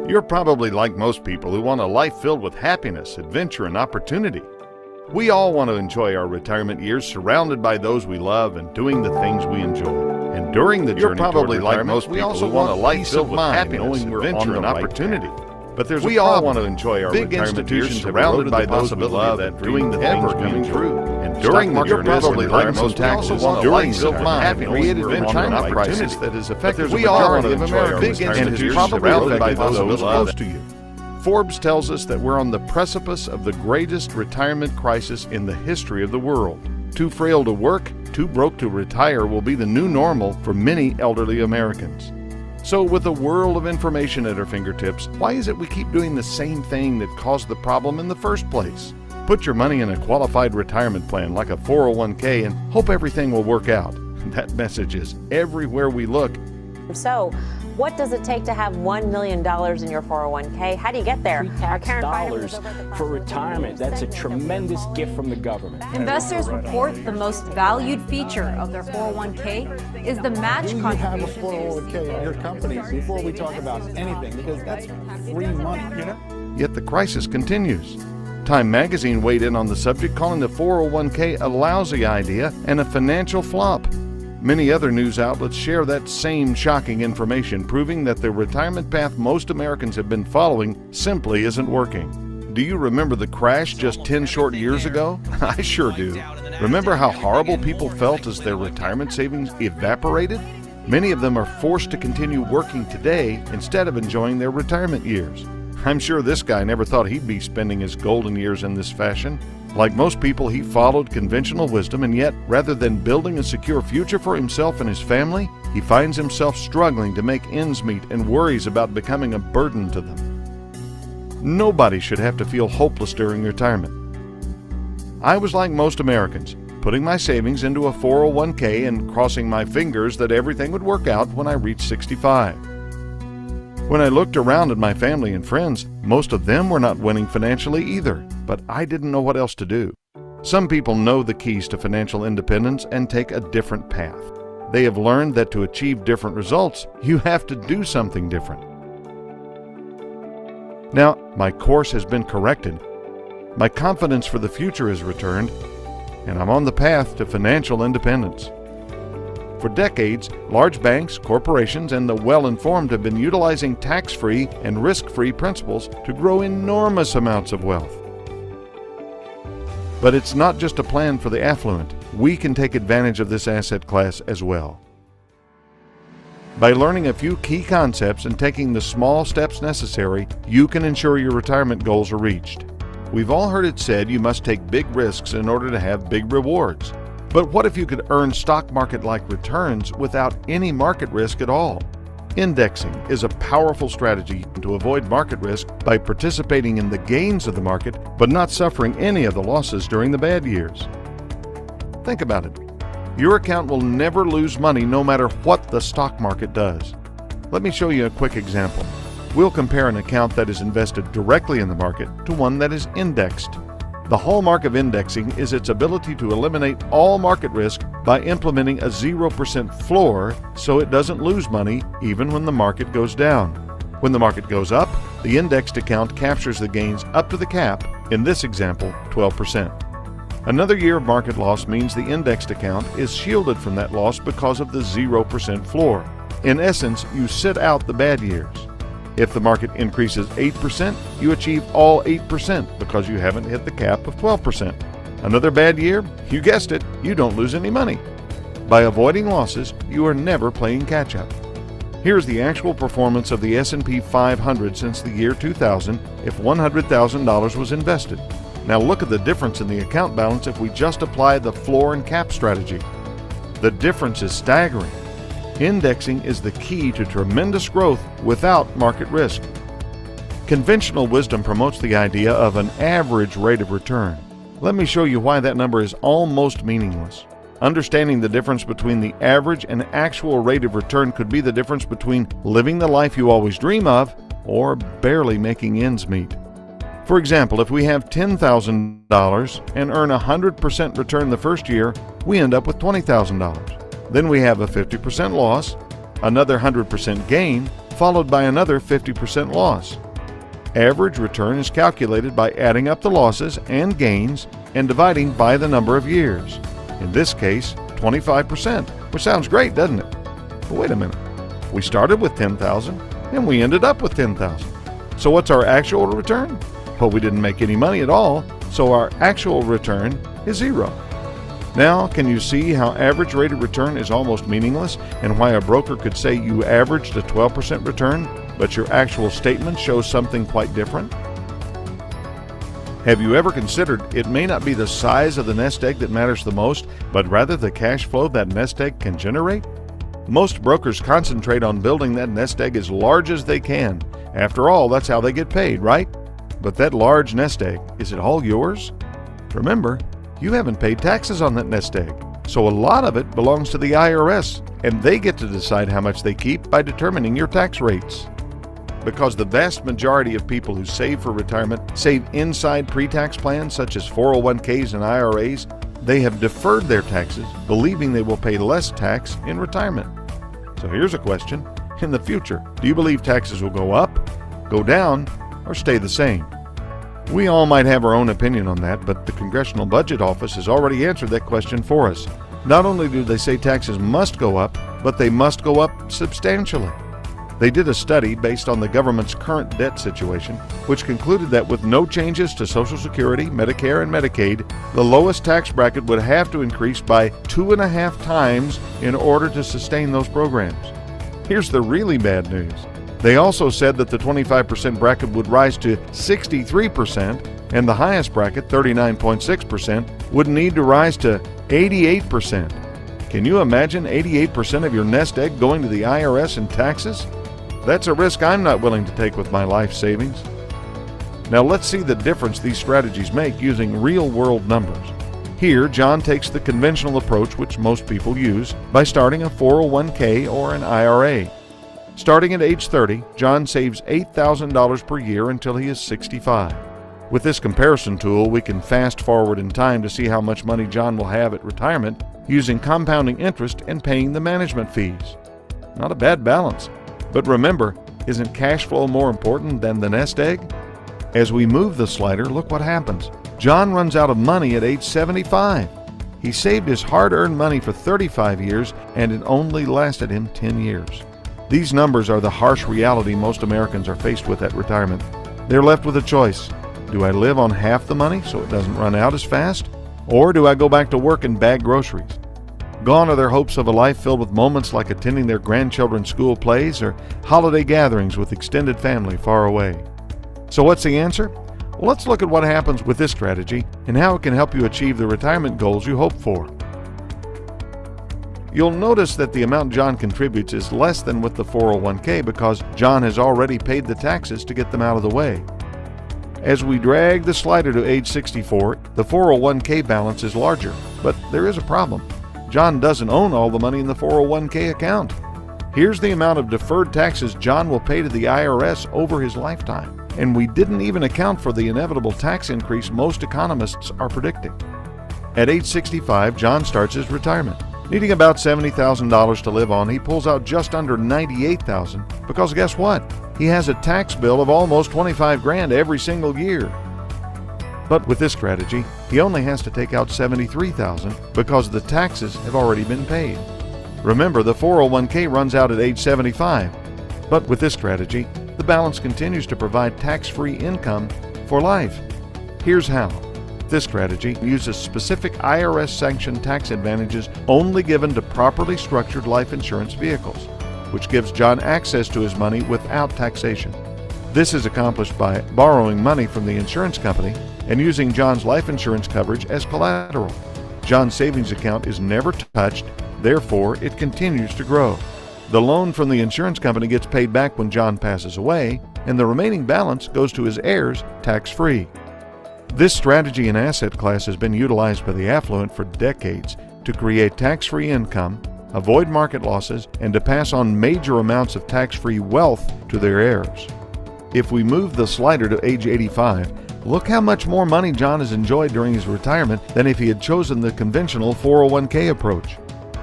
You're probably like most people who want a life filled with happiness, adventure, and opportunity. We all want to enjoy our retirement years surrounded by those we love and doing the things we enjoy. And during the journey probably like most people, we also want a life filled with happiness, adventure, and opportunity. But we all want to enjoy our big institutions surrounded by those we love and doing the things we enjoy. And during the journey, probably like most taxes, during happiness, created retirement crisis that is affected the majority of Americans and is probably surrounded by those close to you. Forbes tells us that we're on the precipice of the greatest retirement crisis in the history of the world. Too frail to work, too broke to retire will be the new normal for many elderly Americans. So with a world of information at our fingertips, why is it we keep doing the same thing that caused the problem in the first place? Put your money in a qualified retirement plan like a 401k and hope everything will work out. That message is everywhere we look. So, what does it take to have $1 million in your 401k? How do you get there? Pre-tax dollars for retirement. That's a tremendous gift from the government. Investors report the most valued feature of their 401k is the match contribution. Do you have a 401k at your company before we talk about anything? Because that's free money, you know? Yet the crisis continues. Time magazine weighed in on the subject, calling the 401k a lousy idea and a financial flop. Many other news outlets share that same shocking information, proving that the retirement path most Americans have been following simply isn't working. Do you remember the crash just 10 short years ago? I sure do. Remember how horrible people felt as their retirement savings evaporated? Many of them are forced to continue working today instead of enjoying their retirement years. I'm sure this guy never thought he'd be spending his golden years in this fashion. Like most people, he followed conventional wisdom, and yet, rather than building a secure future for himself and his family, he finds himself struggling to make ends meet and worries about becoming a burden to them. Nobody should have to feel hopeless during retirement. I was like most Americans, putting my savings into a 401k and crossing my fingers that everything would work out when I reached 65. When I looked around at my family and friends, most of them were not winning financially either, but I didn't know what else to do. Some people know the keys to financial independence and take a different path. They have learned that to achieve different results, you have to do something different. Now, my course has been corrected. My confidence for the future has returned, and I'm on the path to financial independence. For decades, large banks, corporations, and the well-informed have been utilizing tax-free and risk-free principles to grow enormous amounts of wealth. But it's not just a plan for the affluent. We can take advantage of this asset class as well. By learning a few key concepts and taking the small steps necessary, you can ensure your retirement goals are reached. We've all heard it said you must take big risks in order to have big rewards. But what if you could earn stock market-like returns without any market risk at all? Indexing is a powerful strategy to avoid market risk by participating in the gains of the market but not suffering any of the losses during the bad years. Think about it. Your account will never lose money no matter what the stock market does. Let me show you a quick example. We'll compare an account that is invested directly in the market to one that is indexed. The hallmark of indexing is its ability to eliminate all market risk by implementing a 0% floor so it doesn't lose money even when the market goes down. When the market goes up, the indexed account captures the gains up to the cap, in this example, 12%. Another year of market loss means the indexed account is shielded from that loss because of the 0% floor. In essence, you sit out the bad years. If the market increases 8%, you achieve all 8% because you haven't hit the cap of 12%. Another bad year? You guessed it, you don't lose any money. By avoiding losses, you are never playing catch-up. Here's the actual performance of the S&P 500 since the year 2000 if $100,000 was invested. Now look at the difference in the account balance if we just apply the floor and cap strategy. The difference is staggering. Indexing is the key to tremendous growth without market risk. Conventional wisdom promotes the idea of an average rate of return. Let me show you why that number is almost meaningless. Understanding the difference between the average and actual rate of return could be the difference between living the life you always dream of or barely making ends meet. For example, if we have $10,000 and earn 100% return the first year, we end up with $20,000. Then we have a 50% loss, another 100% gain, followed by another 50% loss. Average return is calculated by adding up the losses and gains and dividing by the number of years. In this case, 25%, which sounds great, doesn't it? But wait a minute. We started with $10,000 and we ended up with $10,000. So what's our actual return? Well, we didn't make any money at all, so our actual return is zero. Now, can you see how average rate of return is almost meaningless and why a broker could say you averaged a 12% return, but your actual statement shows something quite different? Have you ever considered it may not be the size of the nest egg that matters the most, but rather the cash flow that nest egg can generate? Most brokers concentrate on building that nest egg as large as they can. After all, that's how they get paid, right? But that large nest egg, is it all yours? Remember, you haven't paid taxes on that nest egg, so a lot of it belongs to the IRS, and they get to decide how much they keep by determining your tax rates. Because the vast majority of people who save for retirement save inside pre-tax plans such as 401ks and IRAs, they have deferred their taxes, believing they will pay less tax in retirement. So here's a question. In the future, do you believe taxes will go up, go down, or stay the same? We all might have our own opinion on that, but the Congressional Budget Office has already answered that question for us. Not only do they say taxes must go up, but they must go up substantially. They did a study based on the government's current debt situation, which concluded that with no changes to Social Security, Medicare, and Medicaid, the lowest tax bracket would have to increase by 2.5 times in order to sustain those programs. Here's the really bad news. They also said that the 25% bracket would rise to 63%, and the highest bracket, 39.6%, would need to rise to 88%. Can you imagine 88% of your nest egg going to the IRS in taxes? That's a risk I'm not willing to take with my life savings. Now let's see the difference these strategies make using real-world numbers. Here, John takes the conventional approach which most people use by starting a 401k or an IRA. Starting at age 30, John saves $8,000 per year until he is 65. With this comparison tool, we can fast forward in time to see how much money John will have at retirement using compounding interest and paying the management fees. Not a bad balance. But remember, isn't cash flow more important than the nest egg? As we move the slider, look what happens. John runs out of money at age 75. He saved his hard-earned money for 35 years, and it only lasted him 10 years. These numbers are the harsh reality most Americans are faced with at retirement. They're left with a choice. Do I live on half the money so it doesn't run out as fast? Or do I go back to work and bag groceries? Gone are their hopes of a life filled with moments like attending their grandchildren's school plays or holiday gatherings with extended family far away. So what's the answer? Well, let's look at what happens with this strategy and how it can help you achieve the retirement goals you hope for. You'll notice that the amount John contributes is less than with the 401k because John has already paid the taxes to get them out of the way. As we drag the slider to age 64, the 401k balance is larger, but there is a problem. John doesn't own all the money in the 401k account. Here's the amount of deferred taxes John will pay to the IRS over his lifetime. And we didn't even account for the inevitable tax increase most economists are predicting. At age 65, John starts his retirement. Needing about $70,000 to live on, he pulls out just under $98,000 because guess what? He has a tax bill of almost $25,000 every single year. But with this strategy, he only has to take out $73,000 because the taxes have already been paid. Remember, the 401k runs out at age 75. But with this strategy, the balance continues to provide tax-free income for life. Here's how. This strategy uses specific IRS-sanctioned tax advantages only given to properly structured life insurance vehicles, which gives John access to his money without taxation. This is accomplished by borrowing money from the insurance company and using John's life insurance coverage as collateral. John's savings account is never touched, therefore it continues to grow. The loan from the insurance company gets paid back when John passes away, and the remaining balance goes to his heirs tax-free. This strategy and asset class has been utilized by the affluent for decades to create tax-free income, avoid market losses, and to pass on major amounts of tax-free wealth to their heirs. If we move the slider to age 85, look how much more money John has enjoyed during his retirement than if he had chosen the conventional 401k approach.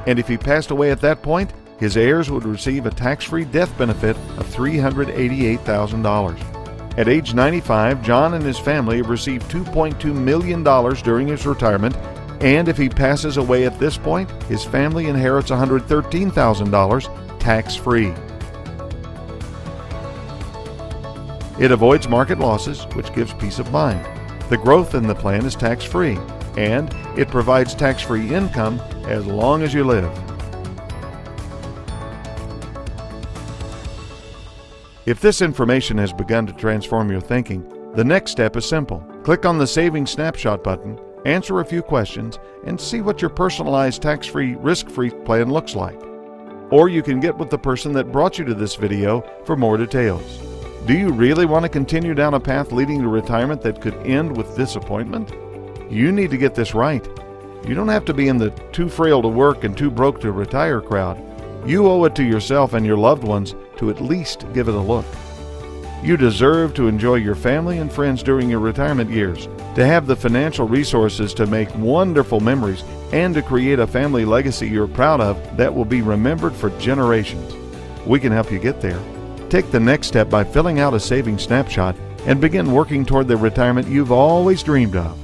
And if he passed away at that point, His heirs would receive a tax-free death benefit of $388,000. At age 95, John and his family have received $2.2 million during his retirement, and if he passes away at this point, his family inherits $113,000 tax-free. It avoids market losses, which gives peace of mind. The growth in the plan is tax-free, and it provides tax-free income as long as you live. If this information has begun to transform your thinking, the next step is simple. Click on the Savings Snapshot button, answer a few questions, and see what your personalized tax-free, risk-free plan looks like. Or you can get with the person that brought you to this video for more details. Do you really want to continue down a path leading to retirement that could end with disappointment? You need to get this right. You don't have to be in the too frail to work and too broke to retire crowd. You owe it to yourself and your loved ones to at least give it a look. You deserve to enjoy your family and friends during your retirement years, to have the financial resources to make wonderful memories, and to create a family legacy you're proud of that will be remembered for generations. We can help you get there. Take the next step by filling out a savings snapshot and begin working toward the retirement you've always dreamed of.